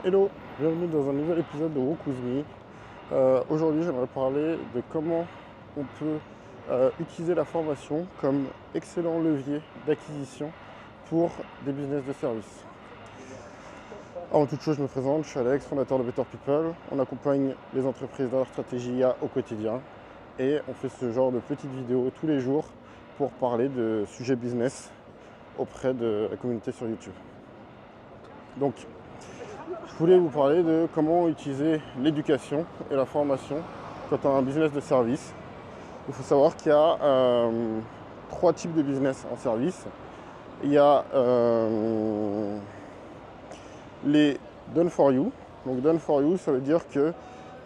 Hello, bienvenue dans un nouvel épisode de Walk With Me. Aujourd'hui, j'aimerais parler de comment on peut utiliser la formation comme excellent levier d'acquisition pour des business de service. Avant toute chose, je me présente, je suis Alex, fondateur de Better People. On accompagne les entreprises dans leur stratégie IA au quotidien et on fait ce genre de petites vidéos tous les jours pour parler de sujets business auprès de la communauté sur YouTube. Donc, je voulais vous parler de comment utiliser l'éducation et la formation quand on a un business de service. Il faut savoir qu'il y a trois types de business en service. Il y a les done for you. Donc done for you, ça veut dire que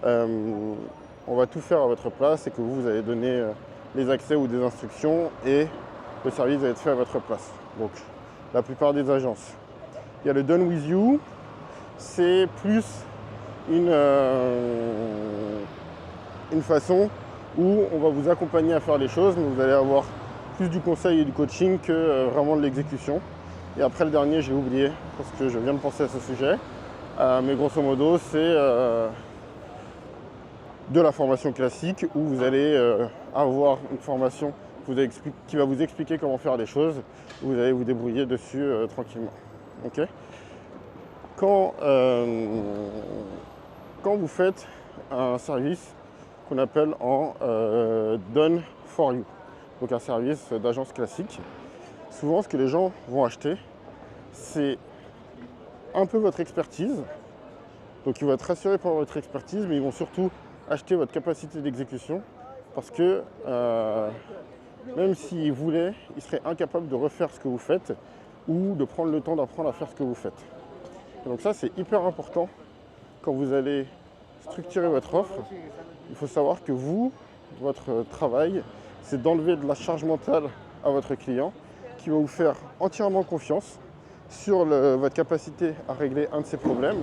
on va tout faire à votre place et que vous allez donner les accès ou des instructions et le service va être fait à votre place. Donc la plupart des agences. Il y a le done with you. C'est plus une façon où on va vous accompagner à faire les choses, mais vous allez avoir plus du conseil et du coaching que vraiment de l'exécution. Et après le dernier, j'ai oublié parce que je viens de penser à ce sujet. Mais grosso modo, c'est de la formation classique où vous allez avoir une formation qui va vous expliquer comment faire les choses. Vous allez vous débrouiller dessus tranquillement. Okay, quand vous faites un service qu'on appelle en done for you, donc un service d'agence classique, souvent ce que les gens vont acheter, c'est un peu votre expertise. Donc ils vont être rassurés par votre expertise, mais ils vont surtout acheter votre capacité d'exécution parce que même s'ils voulaient, ils seraient incapables de refaire ce que vous faites ou de prendre le temps d'apprendre à faire ce que vous faites. Et donc ça, c'est hyper important quand vous allez structurer votre offre. Il faut savoir que vous, votre travail, c'est d'enlever de la charge mentale à votre client qui va vous faire entièrement confiance sur votre capacité à régler un de ses problèmes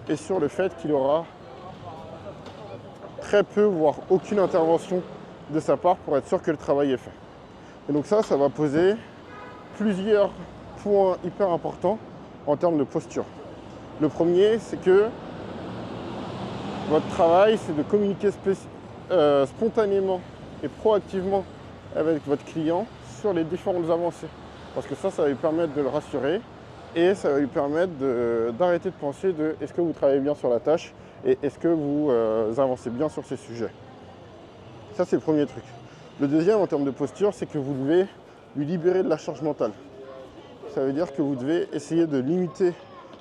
et sur le fait qu'il aura très peu, voire aucune intervention de sa part pour être sûr que le travail est fait. Et donc ça va poser plusieurs points hyper importants en termes de posture. Le premier, c'est que votre travail, c'est de communiquer spontanément et proactivement avec votre client sur les différentes avancées. Parce que ça va lui permettre de le rassurer et ça va lui permettre d'arrêter de penser de est-ce que vous travaillez bien sur la tâche et est-ce que vous avancez bien sur ces sujets. Ça, c'est le premier truc. Le deuxième, en termes de posture, c'est que vous devez lui libérer de la charge mentale. Ça veut dire que vous devez essayer de limiter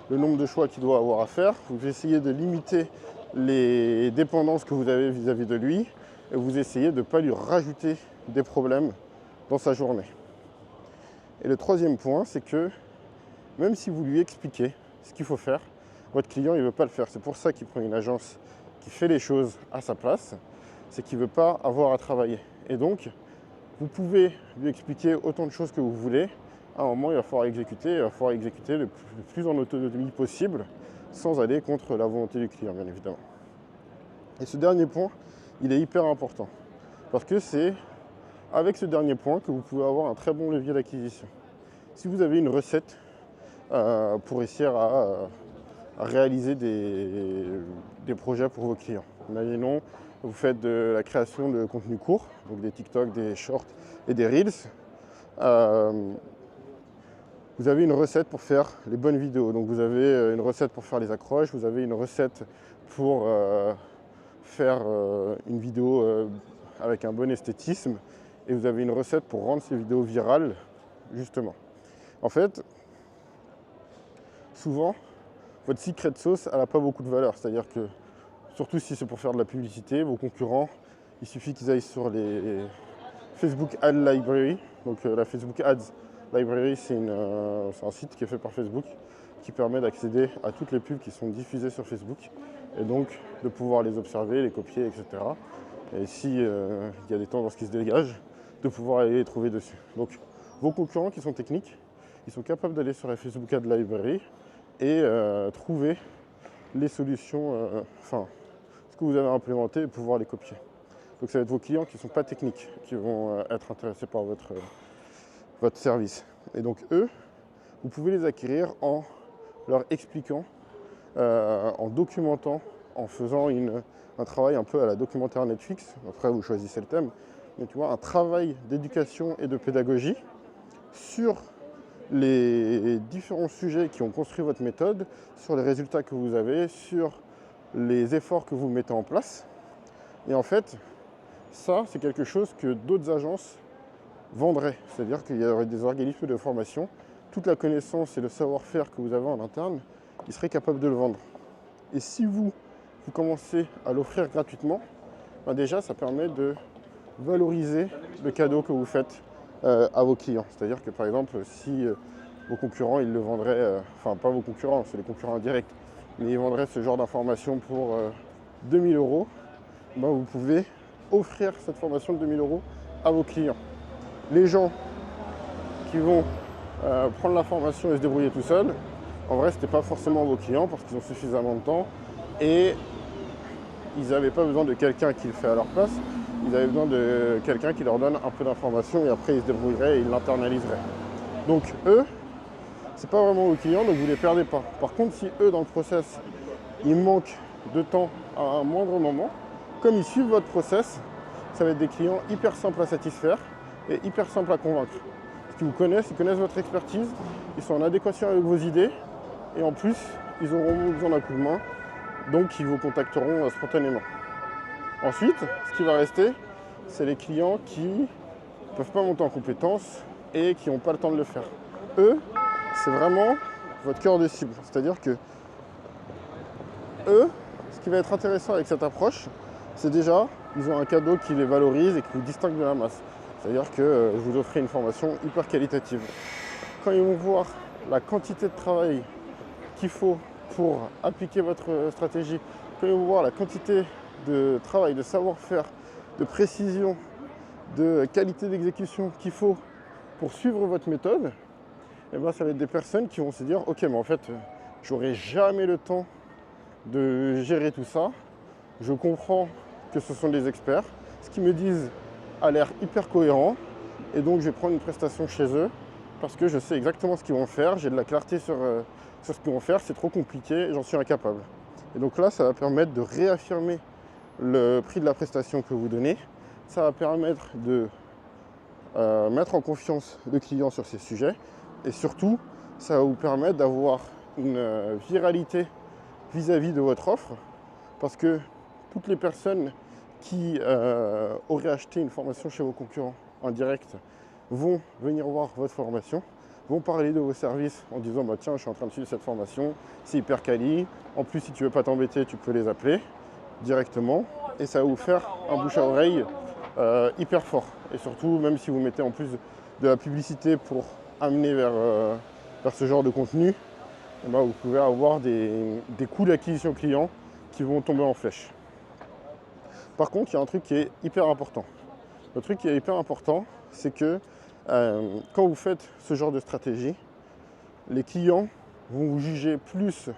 le nombre de choix qu'il doit avoir à faire. Vous devez essayer de limiter les dépendances que vous avez vis-à-vis de lui et vous essayez de ne pas lui rajouter des problèmes dans sa journée. Et le troisième point, c'est que même si vous lui expliquez ce qu'il faut faire, votre client il ne veut pas le faire. C'est pour ça qu'il prend une agence qui fait les choses à sa place, c'est qu'il ne veut pas avoir à travailler. Et donc, vous pouvez lui expliquer autant de choses que vous voulez. À un moment, il va falloir exécuter le plus en autonomie possible, sans aller contre la volonté du client, bien évidemment. Et ce dernier point, il est hyper important, parce que c'est avec ce dernier point que vous pouvez avoir un très bon levier d'acquisition. Si vous avez une recette pour essayer à réaliser des projets pour vos clients, imaginons, vous faites de la création de contenu court, donc des TikTok, des shorts et des Reels, vous avez une recette pour faire les bonnes vidéos. Donc vous avez une recette pour faire les accroches, vous avez une recette pour faire une vidéo avec un bon esthétisme et vous avez une recette pour rendre ces vidéos virales, justement. En fait, souvent, votre secret sauce, elle n'a pas beaucoup de valeur. C'est-à-dire que, surtout si c'est pour faire de la publicité, vos concurrents, il suffit qu'ils aillent sur les Facebook Ad Library, donc la Facebook Ads Library, c'est un site qui est fait par Facebook qui permet d'accéder à toutes les pubs qui sont diffusées sur Facebook et donc de pouvoir les observer, les copier, etc. Et s'il y a des tendances qui se dégagent, de pouvoir aller les trouver dessus. Donc vos concurrents qui sont techniques, ils sont capables d'aller sur la Facebook Ad Library et trouver les solutions, ce que vous avez implémenté et pouvoir les copier. Donc ça va être vos clients qui ne sont pas techniques, qui vont être intéressés par votre service. Et donc eux, vous pouvez les acquérir en leur expliquant en documentant, en faisant un travail un peu à la documentaire Netflix. Après, vous choisissez le thème. Mais tu vois, un travail d'éducation et de pédagogie sur les différents sujets qui ont construit votre méthode, sur les résultats que vous avez, sur les efforts que vous mettez en place. Et en fait, ça, c'est quelque chose que d'autres agences vendraient. C'est-à-dire qu'il y aurait des organismes de formation, toute la connaissance et le savoir-faire que vous avez en interne, ils seraient capables de le vendre. Et si vous commencez à l'offrir gratuitement, ben déjà, ça permet de valoriser le cadeau que vous faites à vos clients. C'est-à-dire que par exemple, si vos concurrents, ils le vendraient, enfin pas vos concurrents, c'est les concurrents indirects, mais ils vendraient ce genre d'information pour 2000 €, ben vous pouvez offrir cette formation de 2000 € à vos clients. Les gens qui vont prendre la formation et se débrouiller tout seuls, en vrai, ce n'était pas forcément vos clients parce qu'ils ont suffisamment de temps et ils n'avaient pas besoin de quelqu'un qui le fait à leur place. Ils avaient besoin de quelqu'un qui leur donne un peu d'informations et après ils se débrouilleraient et ils l'internaliseraient. Donc eux, c'est pas vraiment vos clients, donc vous ne les perdez pas. Par contre, si eux, dans le process, ils manquent de temps à un moindre moment, comme ils suivent votre process, ça va être des clients hyper simples à satisfaire et hyper simples à convaincre. Parce qu'ils vous connaissent, ils connaissent votre expertise, ils sont en adéquation avec vos idées et en plus, ils auront besoin d'un coup de main, donc ils vous contacteront spontanément. Ensuite, ce qui va rester, c'est les clients qui ne peuvent pas monter en compétences et qui n'ont pas le temps de le faire. Eux, c'est vraiment votre cœur de cible. C'est-à-dire que eux, ce qui va être intéressant avec cette approche, c'est déjà, ils ont un cadeau qui les valorise et qui vous distingue de la masse. C'est-à-dire que je vous offrez une formation hyper qualitative. Quand ils vont voir la quantité de travail qu'il faut pour appliquer votre stratégie, quand ils vont voir la quantité de travail, de savoir-faire, de précision, de qualité d'exécution qu'il faut pour suivre votre méthode, et ben ça va être des personnes qui vont se dire ok, mais en fait, j'aurai jamais le temps de gérer tout ça. Je comprends que ce sont des experts. Ce qu'ils me disent a l'air hyper cohérent et donc je vais prendre une prestation chez eux parce que je sais exactement ce qu'ils vont faire, j'ai de la clarté sur ce qu'ils vont faire, c'est trop compliqué, j'en suis incapable. Et donc là, ça va permettre de réaffirmer le prix de la prestation que vous donnez. Ça va permettre de mettre en confiance le client sur ces sujets et surtout, ça va vous permettre d'avoir une viralité vis-à-vis de votre offre parce que toutes les personnes qui auraient acheté une formation chez vos concurrents en direct vont venir voir votre formation, vont parler de vos services en disant bah tiens, je suis en train de suivre cette formation, c'est hyper quali, en plus si tu veux pas t'embêter, tu peux les appeler directement et ça va vous faire un bouche à oreille hyper fort. Et surtout, même si vous mettez en plus de la publicité pour amener vers ce genre de contenu, et ben vous pouvez avoir des coûts d'acquisition client qui vont tomber en flèche. Par contre, il y a un truc qui est hyper important. Le truc qui est hyper important, c'est que quand vous faites ce genre de stratégie, les clients vont vous juger plus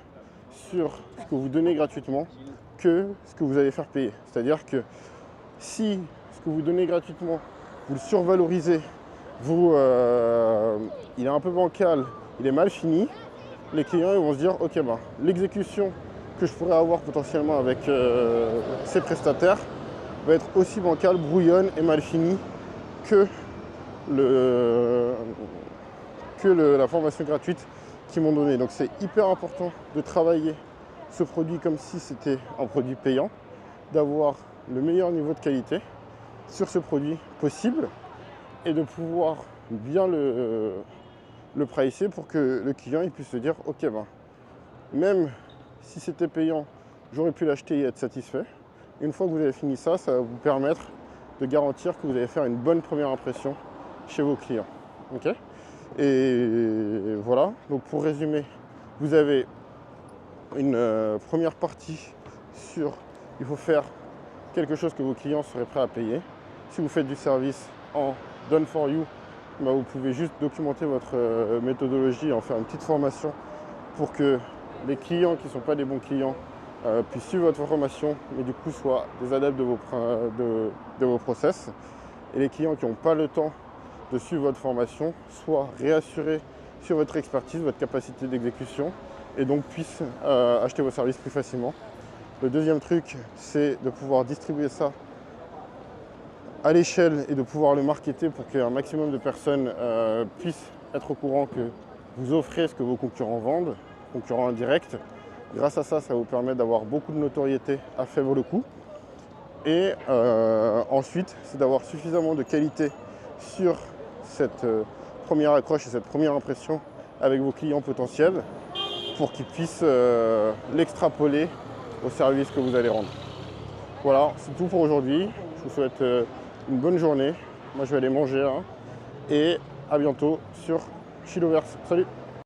sur ce que vous donnez gratuitement que ce que vous allez faire payer. C'est-à-dire que si ce que vous donnez gratuitement, vous le survalorisez, il est un peu bancal, il est mal fini, les clients ils vont se dire ok, ben, l'exécution que je pourrais avoir potentiellement avec ces prestataires va être aussi bancale, brouillonne et mal finie que la formation gratuite qu'ils m'ont donnée. Donc c'est hyper important de travailler ce produit comme si c'était un produit payant, d'avoir le meilleur niveau de qualité sur ce produit possible et de pouvoir bien le pricer pour que le client il puisse se dire ok, ben, même si c'était payant, j'aurais pu l'acheter et être satisfait. Une fois que vous avez fini ça, ça va vous permettre de garantir que vous allez faire une bonne première impression chez vos clients. Okay, et voilà, donc pour résumer, vous avez une première partie sur il faut faire quelque chose que vos clients seraient prêts à payer. Si vous faites du service en done for you, bah vous pouvez juste documenter votre méthodologie et en faire une petite formation pour que les clients qui ne sont pas des bons clients puissent suivre votre formation, mais du coup soient des adeptes de vos process. Et les clients qui n'ont pas le temps de suivre votre formation soient réassurés sur votre expertise, votre capacité d'exécution et donc puissent acheter vos services plus facilement. Le deuxième truc, c'est de pouvoir distribuer ça à l'échelle et de pouvoir le marketer pour qu'un maximum de personnes puissent être au courant que vous offrez ce que vos concurrents vendent, concurrents indirects. Grâce à ça, ça vous permet d'avoir beaucoup de notoriété à faible coût. Et ensuite, c'est d'avoir suffisamment de qualité sur cette première accroche et cette première impression avec vos clients potentiels pour qu'ils puissent l'extrapoler au service que vous allez rendre. Voilà, c'est tout pour aujourd'hui. Je vous souhaite une bonne journée. Moi, je vais aller manger là. Et à bientôt sur Chiloverse. Salut!